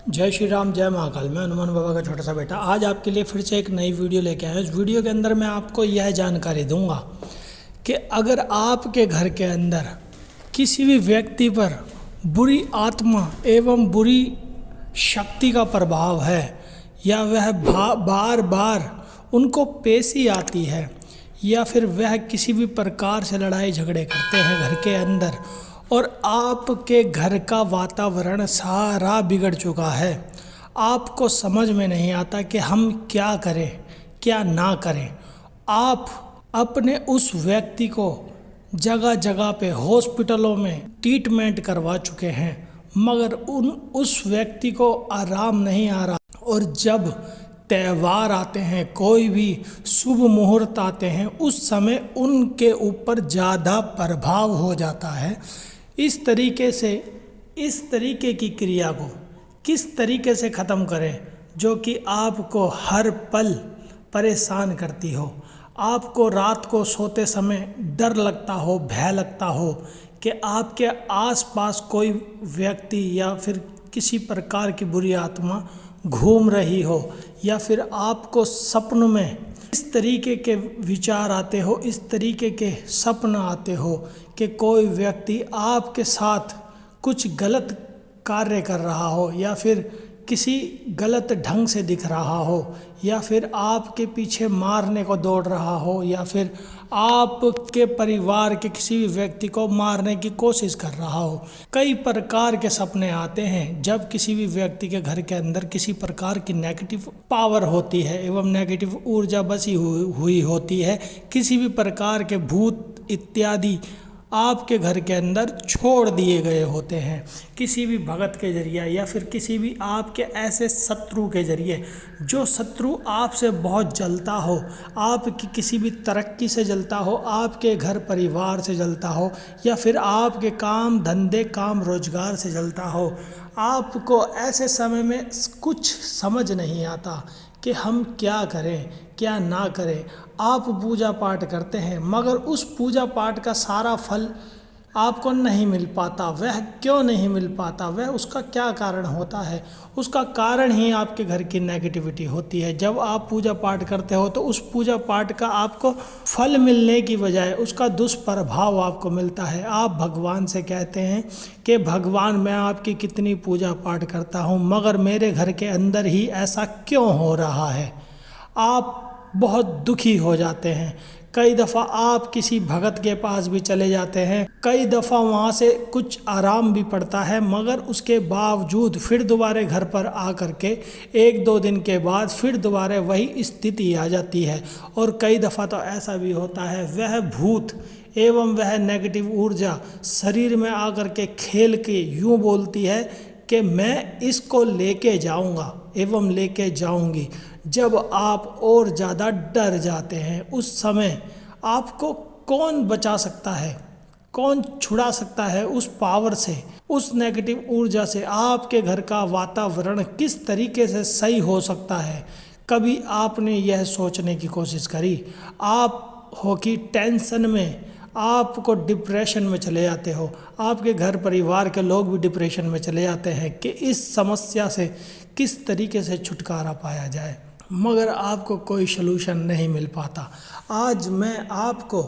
जय श्री राम, जय महाकाल। मैं हनुमान बाबा का छोटा सा बेटा आज आपके लिए फिर से एक नई वीडियो लेके आया हूँ। इस वीडियो के अंदर मैं आपको यह जानकारी दूंगा कि अगर आपके घर के अंदर किसी भी व्यक्ति पर बुरी आत्मा एवं बुरी शक्ति का प्रभाव है या वह बार बार उनको पेशी आती है या फिर वह किसी भी प्रकार से लड़ाई झगड़े करते हैं घर के अंदर और आपके घर का वातावरण सारा बिगड़ चुका है, आपको समझ में नहीं आता कि हम क्या करें क्या ना करें। आप अपने उस व्यक्ति को जगह जगह पे हॉस्पिटलों में ट्रीटमेंट करवा चुके हैं मगर उस व्यक्ति को आराम नहीं आ रहा। और जब त्यौहार आते हैं, कोई भी शुभ मुहूर्त आते हैं, उस समय उनके ऊपर ज़्यादा प्रभाव हो जाता है। इस तरीके की क्रिया को किस तरीके से ख़त्म करें जो कि आपको हर पल परेशान करती हो, आपको रात को सोते समय डर लगता हो, भय लगता हो कि आपके आसपास कोई व्यक्ति या फिर किसी प्रकार की बुरी आत्मा घूम रही हो या फिर आपको सपनों में इस तरीके के विचार आते हो, इस तरीके के सपन आते हो कि कोई व्यक्ति आपके साथ कुछ गलत कार्य कर रहा हो या फिर किसी गलत ढंग से दिख रहा हो या फिर आपके पीछे मारने को दौड़ रहा हो या फिर आपके परिवार के किसी भी व्यक्ति को मारने की कोशिश कर रहा हो। कई प्रकार के सपने आते हैं जब किसी भी व्यक्ति के घर के अंदर किसी प्रकार की नेगेटिव पावर होती है एवं नेगेटिव ऊर्जा बसी हुई होती है। किसी भी प्रकार के भूत इत्यादि आपके घर के अंदर छोड़ दिए गए होते हैं, किसी भी भगत के जरिए या फिर किसी भी आपके ऐसे शत्रु के जरिए जो शत्रु आपसे बहुत जलता हो, आपकी किसी भी तरक्की से जलता हो, आपके घर परिवार से जलता हो या फिर आपके काम धंधे काम रोजगार से जलता हो। आपको ऐसे समय में कुछ समझ नहीं आता कि हम क्या करें क्या ना करें। आप पूजा पाठ करते हैं मगर उस पूजा पाठ का सारा फल आपको नहीं मिल पाता। वह क्यों नहीं मिल पाता, वह उसका क्या कारण होता है? उसका कारण ही आपके घर की नेगेटिविटी होती है। जब आप पूजा पाठ करते हो तो उस पूजा पाठ का आपको फल मिलने की बजाय उसका दुष्प्रभाव आपको मिलता है। आप भगवान से कहते हैं कि भगवान मैं आपकी कितनी पूजा पाठ करता हूँ मगर मेरे घर के अंदर ही ऐसा क्यों हो रहा है। आप बहुत दुखी हो जाते हैं। कई दफ़ा आप किसी भगत के पास भी चले जाते हैं, कई दफ़ा वहाँ से कुछ आराम भी पड़ता है मगर उसके बावजूद फिर दोबारा घर पर आकर के 1-2 दिन के बाद फिर दोबारा वही स्थिति आ जाती है। और कई दफ़ा तो ऐसा भी होता है वह भूत एवं वह नेगेटिव ऊर्जा शरीर में आकर के खेल के यूँ बोलती है कि मैं इसको लेके जाऊंगा एवं लेके जाऊंगी। जब आप और ज़्यादा डर जाते हैं उस समय आपको कौन बचा सकता है, कौन छुड़ा सकता है उस पावर से, उस नेगेटिव ऊर्जा से? आपके घर का वातावरण किस तरीके से सही हो सकता है? कभी आपने यह सोचने की कोशिश करी? आप हो कि टेंशन में आपको डिप्रेशन में चले जाते हो, आपके घर परिवार के लोग भी डिप्रेशन में चले जाते हैं कि इस समस्या से किस तरीके से छुटकारा पाया जाए मगर आपको कोई सलूशन नहीं मिल पाता। आज मैं आपको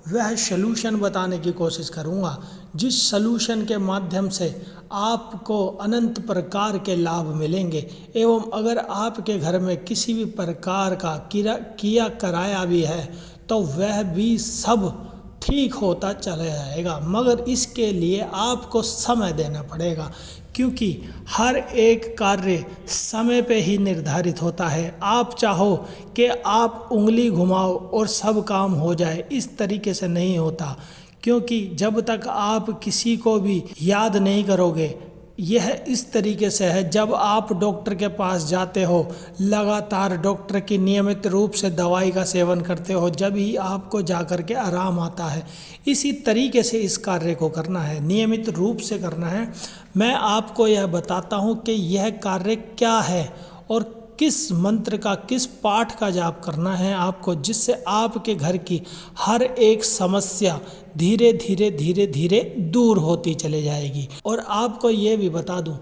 वह सलूशन बताने की कोशिश करूंगा जिस सलूशन के माध्यम से आपको अनंत प्रकार के लाभ मिलेंगे एवं अगर आपके घर में किसी भी प्रकार का किया कराया भी है तो वह भी सब ठीक होता चला जाएगा। मगर इसके लिए आपको समय देना पड़ेगा क्योंकि हर एक कार्य समय पे ही निर्धारित होता है। आप चाहो कि आप उंगली घुमाओ और सब काम हो जाए, इस तरीके से नहीं होता। क्योंकि जब तक आप किसी को भी याद नहीं करोगे, यह इस तरीके से है जब आप डॉक्टर के पास जाते हो, लगातार डॉक्टर की नियमित रूप से दवाई का सेवन करते हो, जब ही आपको जाकर के आराम आता है। इसी तरीके से इस कार्य को करना है, नियमित रूप से करना है। मैं आपको यह बताता हूँ कि यह कार्य क्या है और किस मंत्र का किस पाठ का जाप करना है आपको, जिससे आपके घर की हर एक समस्या धीरे धीरे दूर होती चले जाएगी। और आपको ये भी बता दूं,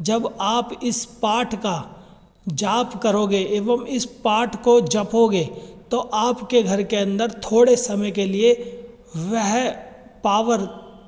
जब आप इस पाठ का जाप करोगे एवं इस पाठ को जपोगे तो आपके घर के अंदर थोड़े समय के लिए वह पावर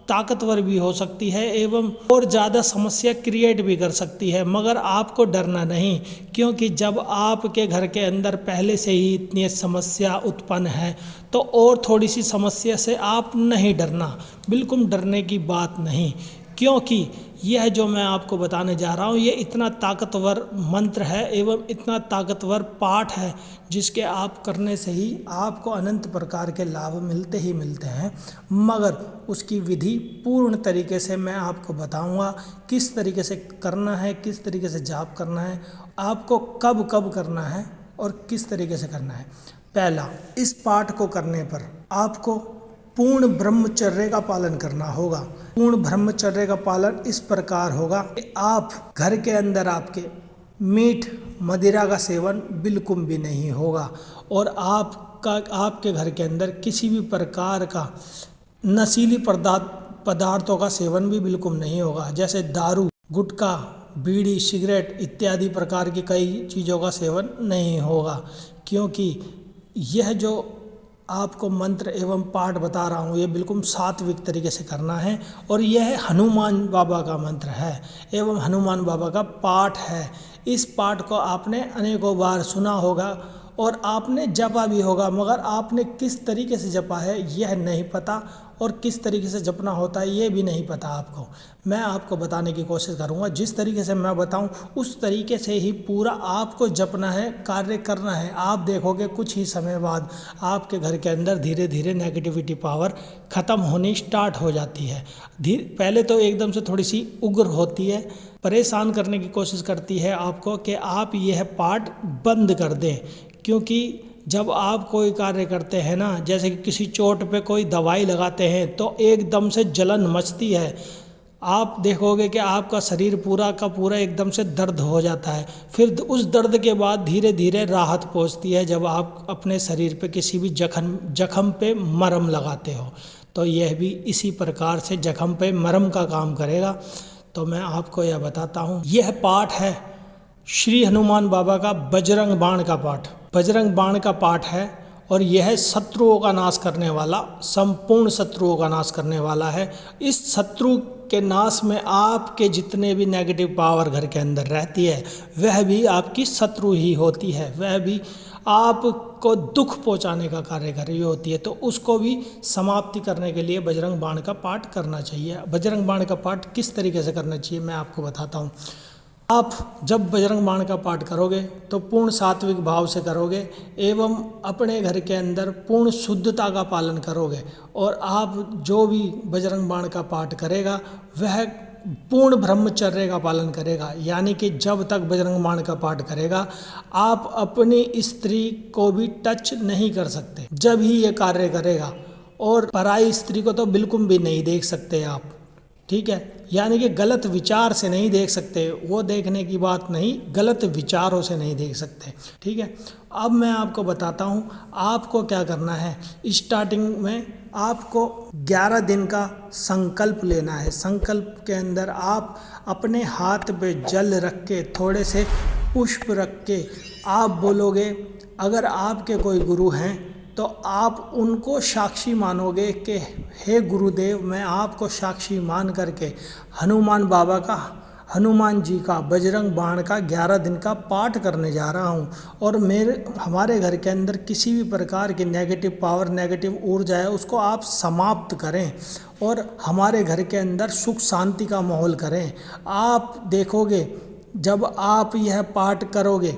ताकतवर भी हो सकती है एवं और ज़्यादा समस्या क्रिएट भी कर सकती है। मगर आपको डरना नहीं, क्योंकि जब आपके घर के अंदर पहले से ही इतनी समस्या उत्पन्न है तो और थोड़ी सी समस्या से आप नहीं डरना, बिल्कुल डरने की बात नहीं। क्योंकि यह जो मैं आपको बताने जा रहा हूँ ये इतना ताकतवर मंत्र है एवं इतना ताकतवर पाठ है जिसके आप करने से ही आपको अनंत प्रकार के लाभ मिलते ही मिलते हैं। मगर उसकी विधि पूर्ण तरीके से मैं आपको बताऊंगा, किस तरीके से करना है, किस तरीके से जाप करना है, आपको कब कब करना है और किस तरीके से करना है। पहला, इस पाठ को करने पर आपको पूर्ण ब्रह्मचर्य का पालन करना होगा। पूर्ण ब्रह्मचर्य का पालन इस प्रकार होगा कि आप घर के अंदर आपके मीठ मदिरा का सेवन बिल्कुल भी नहीं होगा और आपके घर के अंदर किसी भी प्रकार का नशीली पदार्थों का सेवन भी बिल्कुल नहीं होगा, जैसे दारू, गुटखा, बीड़ी, सिगरेट इत्यादि प्रकार की कई चीज़ों का सेवन नहीं होगा। क्योंकि यह जो आपको मंत्र एवं पाठ बता रहा हूँ ये बिल्कुल सात्विक तरीके से करना है और यह हनुमान बाबा का मंत्र है एवं हनुमान बाबा का पाठ है। इस पाठ को आपने अनेकों बार सुना होगा और आपने जपा भी होगा, मगर आपने किस तरीके से जपा है यह नहीं पता और किस तरीके से जपना होता है ये भी नहीं पता आपको। मैं आपको बताने की कोशिश करूँगा, जिस तरीके से मैं बताऊँ उस तरीके से ही पूरा आपको जपना है, कार्य करना है। आप देखोगे कुछ ही समय बाद आपके घर के अंदर धीरे धीरे नेगेटिविटी पावर ख़त्म होनी स्टार्ट हो जाती है। पहले तो एकदम से थोड़ी सी उग्र होती है, परेशान करने की कोशिश करती है आपको कि आप यह पाठ बंद कर दें। क्योंकि जब आप कोई कार्य करते हैं ना, जैसे कि किसी चोट पे कोई दवाई लगाते हैं तो एकदम से जलन मचती है। आप देखोगे कि आपका शरीर पूरा का पूरा एकदम से दर्द हो जाता है। फिर उस दर्द के बाद धीरे धीरे राहत पहुंचती है जब आप अपने शरीर पे किसी भी जख्म पे मरहम लगाते हो। तो यह भी इसी प्रकार से जख्म पे मरहम का काम करेगा। तो मैं आपको यह बताता हूँ, यह पाठ है श्री हनुमान बाबा का बजरंग बाण का पाठ। बजरंग बाण का पाठ है और यह शत्रुओं का नाश करने वाला, संपूर्ण शत्रुओं का नाश करने वाला है। इस शत्रु के नाश में आपके जितने भी नेगेटिव पावर घर के अंदर रहती है वह भी आपकी शत्रु ही होती है, वह भी आपको दुख पहुंचाने का कार्य कर रही होती है। तो उसको भी समाप्ति करने के लिए बजरंग बाण का पाठ करना चाहिए। बजरंग बाण का पाठ किस तरीके से करना चाहिए मैं आपको बताता हूँ। आप जब बजरंग बाण का पाठ करोगे तो पूर्ण सात्विक भाव से करोगे एवं अपने घर के अंदर पूर्ण शुद्धता का पालन करोगे। और आप जो भी बजरंग बाण का पाठ करेगा वह पूर्ण ब्रह्मचर्य का पालन करेगा। यानी कि जब तक बजरंग बाण का पाठ करेगा आप अपनी स्त्री को भी टच नहीं कर सकते जब ही ये कार्य करेगा, और पराई स्त्री को तो बिल्कुल भी नहीं देख सकते आप, ठीक है। यानी कि गलत विचार से नहीं देख सकते, वो देखने की बात नहीं, गलत विचारों से नहीं देख सकते, ठीक है। अब मैं आपको बताता हूँ आपको क्या करना है। स्टार्टिंग में आपको 11 दिन का संकल्प लेना है। संकल्प के अंदर आप अपने हाथ पे जल रख के, थोड़े से पुष्प रख के आप बोलोगे, अगर आपके कोई गुरु हैं तो आप उनको साक्षी मानोगे कि हे गुरुदेव, मैं आपको साक्षी मान करके हनुमान बाबा का, हनुमान जी का बजरंग बाण का 11 दिन का पाठ करने जा रहा हूँ। और हमारे घर के अंदर किसी भी प्रकार की नेगेटिव पावर, नेगेटिव ऊर्जा है उसको आप समाप्त करें और हमारे घर के अंदर सुख शांति का माहौल करें। आप देखोगे जब आप यह पाठ करोगे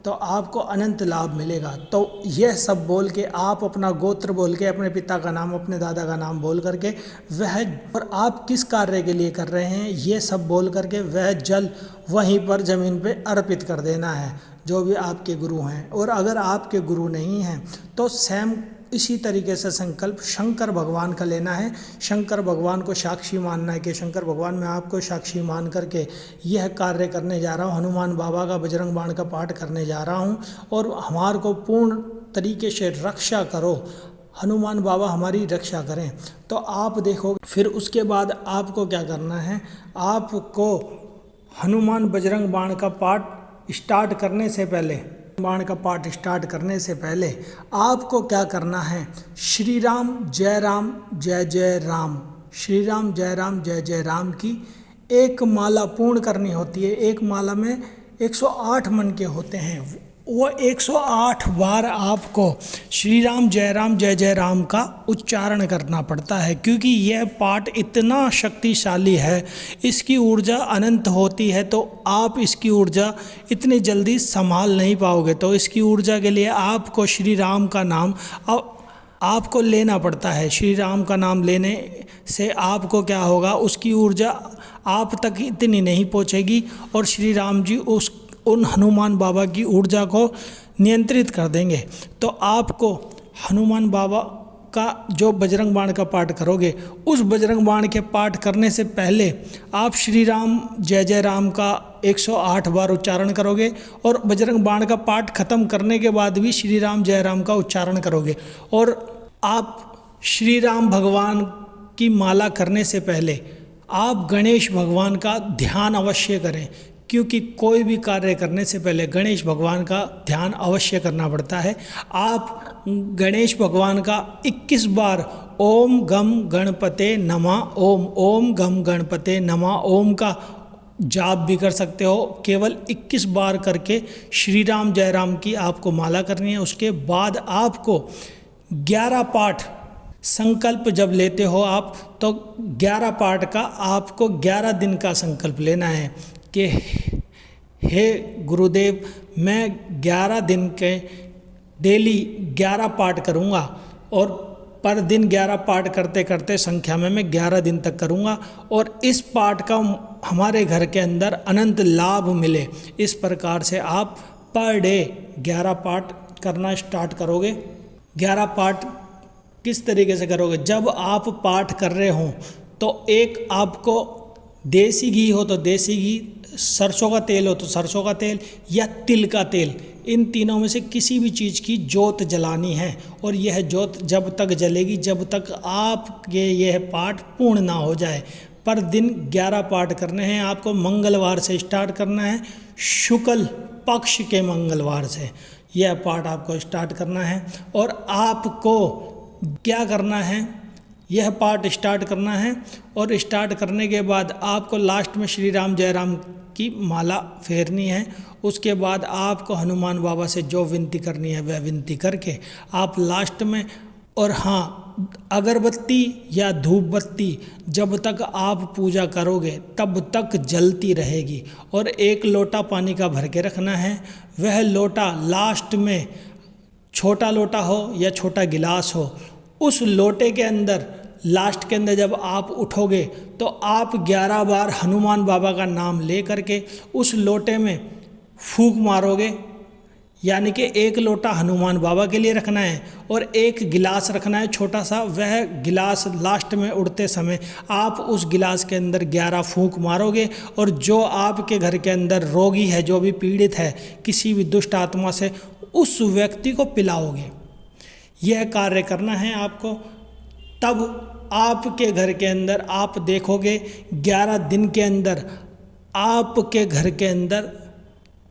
तो आपको अनंत लाभ मिलेगा। तो यह सब बोल के आप अपना गोत्र बोल के, अपने पिता का नाम, अपने दादा का नाम बोल करके वह, और आप किस कार्य के लिए कर रहे हैं ये सब बोल करके वह जल वहीं पर ज़मीन पे अर्पित कर देना है जो भी आपके गुरु हैं। और अगर आपके गुरु नहीं हैं तो सेम इसी तरीके से संकल्प शंकर भगवान का लेना है। शंकर भगवान को साक्षी मानना है कि शंकर भगवान, मैं आपको साक्षी मान करके यह कार्य करने जा रहा हूँ, हनुमान बाबा का बजरंग बाण का पाठ करने जा रहा हूँ और हमारे को पूर्ण तरीके से रक्षा करो, हनुमान बाबा हमारी रक्षा करें। तो आप देखो फिर उसके बाद आपको क्या करना है, आपको हनुमान बजरंग बाण का पाठ स्टार्ट करने से पहले आपको क्या करना है, श्री राम जय जय राम, श्री राम जय जय राम की एक माला पूर्ण करनी होती है। एक माला में 108 मन के होते हैं, वो 108 बार आपको श्री राम जय जय राम का उच्चारण करना पड़ता है, क्योंकि यह पाठ इतना शक्तिशाली है, इसकी ऊर्जा अनंत होती है, तो आप इसकी ऊर्जा इतनी जल्दी संभाल नहीं पाओगे। तो इसकी ऊर्जा के लिए आपको श्री राम का नाम आपको लेना पड़ता है। श्री राम का नाम लेने से आपको क्या होगा, उसकी ऊर्जा आप तक इतनी नहीं पहुंचेगी और श्री राम जी उन हनुमान बाबा की ऊर्जा को नियंत्रित कर देंगे। तो आपको हनुमान बाबा का जो बजरंग बाण का पाठ करोगे, उस बजरंग बाण के पाठ करने से पहले आप श्री राम जय राम का 108 बार उच्चारण करोगे और बजरंग बाण का पाठ खत्म करने के बाद भी श्री राम जय राम का उच्चारण करोगे। और आप श्री राम भगवान की माला करने से पहले आप गणेश भगवान का ध्यान अवश्य करें, क्योंकि कोई भी कार्य करने से पहले गणेश भगवान का ध्यान अवश्य करना पड़ता है। आप गणेश भगवान का 21 बार ओम गम गणपते नमः, ओम गम गणपते नमः ओम का जाप भी कर सकते हो। केवल 21 बार करके श्री राम जय राम की आपको माला करनी है। उसके बाद आपको 11 पाठ संकल्प जब लेते हो आप, तो 11 पाठ का आपको 11 दिन का संकल्प लेना है कि हे गुरुदेव, मैं 11 दिन के डेली 11 पाठ करूँगा और पर दिन 11 पाठ करते करते संख्या में मैं 11 दिन तक करूँगा और इस पाठ का हमारे घर के अंदर अनंत लाभ मिले। इस प्रकार से आप पर डे 11 पाठ करना स्टार्ट करोगे। 11 पाठ किस तरीके से करोगे, जब आप पाठ कर रहे हो तो एक आपको देसी घी हो तो देसी घी, सरसों का तेल हो तो सरसों का तेल या तिल का तेल, इन तीनों में से किसी भी चीज़ की जोत जलानी है। और यह जोत जब तक जलेगी जब तक आपके यह पाठ पूर्ण ना हो जाए। पर दिन 11 पाठ करने हैं। आपको मंगलवार से स्टार्ट करना है, शुक्ल पक्ष के मंगलवार से यह पाठ आपको स्टार्ट करना है। और आपको क्या करना है, यह पाठ स्टार्ट करना है और स्टार्ट करने के बाद आपको लास्ट में श्री राम जय राम की माला फेरनी है। उसके बाद आपको हनुमान बाबा से जो विनती करनी है वह विनती करके आप लास्ट में, और हाँ, अगरबत्ती या धूप बत्ती जब तक आप पूजा करोगे तब तक जलती रहेगी। और 1 लोटा पानी का भर के रखना है। वह लोटा लास्ट में, छोटा लोटा हो या छोटा गिलास हो, उस लोटे के अंदर लास्ट के अंदर जब आप उठोगे तो आप 11 बार हनुमान बाबा का नाम ले करके उस लोटे में फूंक मारोगे। यानी कि 1 लोटा हनुमान बाबा के लिए रखना है और 1 गिलास रखना है छोटा सा। वह गिलास लास्ट में उड़ते समय आप उस गिलास के अंदर 11 फूंक मारोगे और जो आपके घर के अंदर रोगी है, जो भी पीड़ित है किसी भी दुष्ट आत्मा से, उस व्यक्ति को पिलाओगे। यह कार्य करना है आपको। तब आपके घर के अंदर आप देखोगे 11 दिन के अंदर आपके घर के अंदर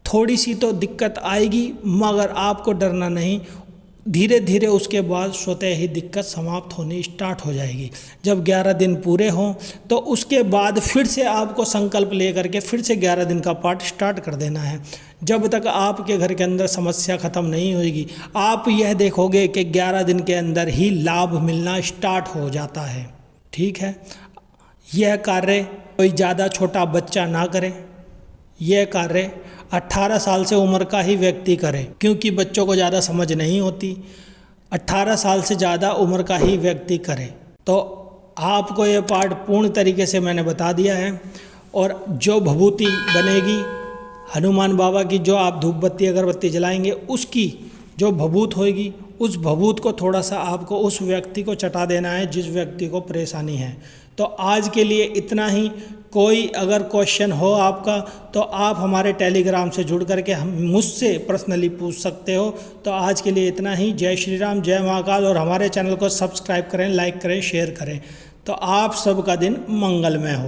थोड़ी सी तो दिक्कत आएगी, मगर आपको डरना नहीं। धीरे धीरे उसके बाद स्वतः ही दिक्कत समाप्त होनी स्टार्ट हो जाएगी। जब 11 दिन पूरे हों तो उसके बाद फिर से आपको संकल्प ले करके फिर से 11 दिन का पाठ स्टार्ट कर देना है। जब तक आपके घर के अंदर समस्या ख़त्म नहीं होगी, आप यह देखोगे कि 11 दिन के अंदर ही लाभ मिलना स्टार्ट हो जाता है। ठीक है, यह कार्य कोई ज़्यादा छोटा बच्चा ना करे, यह कार्य 18 साल से उम्र का ही व्यक्ति करे, क्योंकि बच्चों को ज़्यादा समझ नहीं होती। 18 साल से ज़्यादा उम्र का ही व्यक्ति करे। तो आपको ये पाठ पूर्ण तरीके से मैंने बता दिया है। और जो भभूति बनेगी हनुमान बाबा की, जो आप धूप बत्ती अगरबत्ती जलाएंगे, उसकी जो भभूत होगी, उस भभूत को थोड़ा सा आपको उस व्यक्ति को चटा देना है जिस व्यक्ति को परेशानी है। तो आज के लिए इतना ही। कोई अगर क्वेश्चन हो आपका तो आप हमारे टेलीग्राम से जुड़ करके हम मुझसे पर्सनली पूछ सकते हो। तो आज के लिए इतना ही। जय श्री राम, जय महाकाल। और हमारे चैनल को सब्सक्राइब करें, लाइक करें, शेयर करें। तो आप सबका दिन मंगलमय हो।